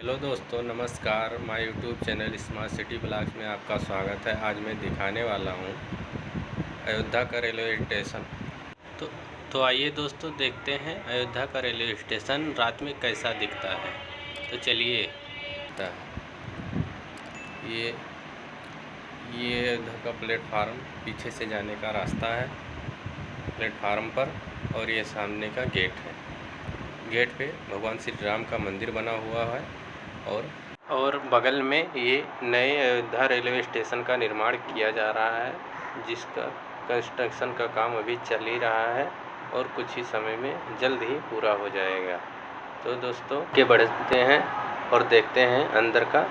Hello दोस्तों, नमस्कार। My YouTube channel smart city blogs में आपका स्वागत है। आज मैं दिखाने वाला हूँ अयोध्या का रेलवे स्टेशन। तो आइए दोस्तों, देखते हैं अयोध्या का रेलवे स्टेशन रात में कैसा दिखता है। तो चलिए, ये अयोध्या का प्लेटफार्म, पीछे से जाने का रास्ता है प्लेटफार्म पर, और ये सामने का गेट है। गेट पे भगवान श्री राम का मंदिर बना हुआ है और बगल में ये नए अयोध्या रेलवे स्टेशन का निर्माण किया जा रहा है, जिसका कंस्ट्रक्शन का काम अभी चल ही रहा है और कुछ ही समय में जल्द ही पूरा हो जाएगा। तो दोस्तों, आगे बढ़ते हैं और देखते हैं अंदर का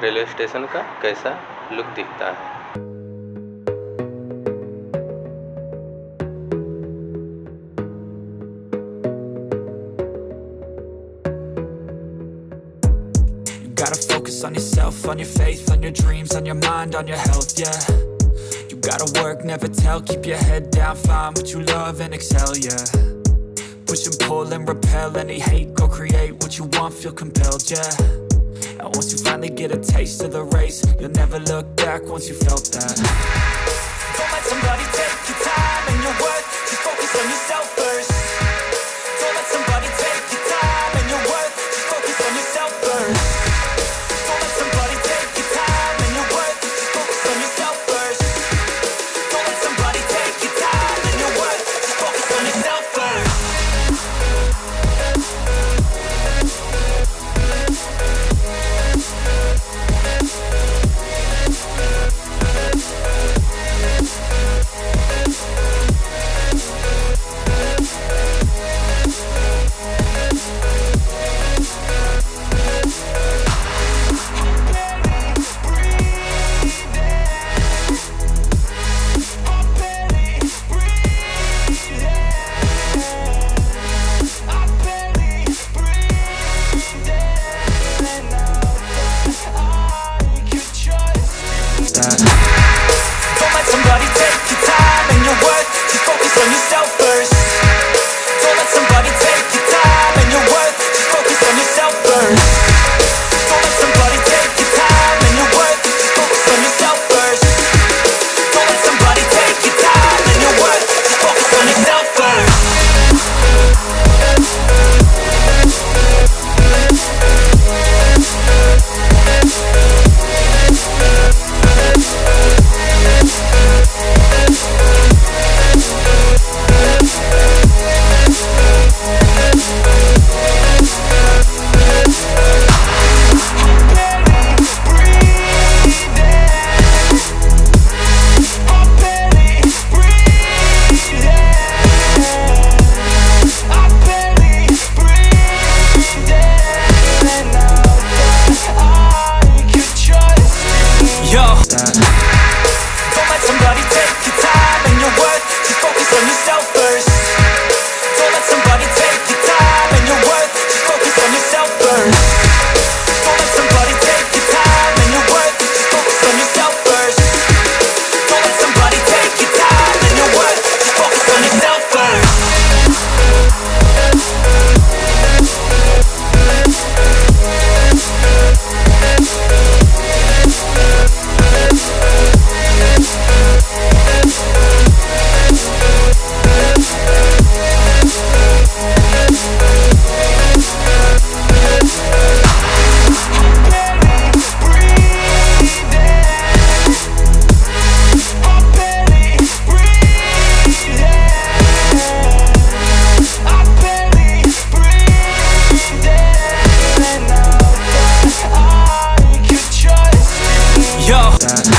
रेलवे स्टेशन का कैसा लुक दिखता है। Gotta focus on yourself, on your faith, on your dreams, on your mind, on your health, yeah. You gotta work, never tell, keep your head down, find what you love and excel, yeah. Push and pull and repel any hate, go create what you want, feel compelled, yeah. And once you finally get a taste of the race, you'll never look back once you felt that. Don't let somebody take your time and your worth, just focus on yourself first. Don't let somebody take your time and your worth, just focus on yourself first. Don't let somebody take your time and your worth, just focus on yourself first. Don't let somebody take your time and your worth, just focus on yourself first. Don't let somebody take your time and your worth, just focus on yourself first. Don't let somebody take your time and your worth, just focus on yourself first. Don't let somebody take your time and your worth, just focus on yourself first. Don't let somebody take your time and your worth, just focus on yourself first. Don't let somebody take your time and your worth, just focus on yourself first. Don't let somebody take your time and your worth, just focus on yourself first. Yo.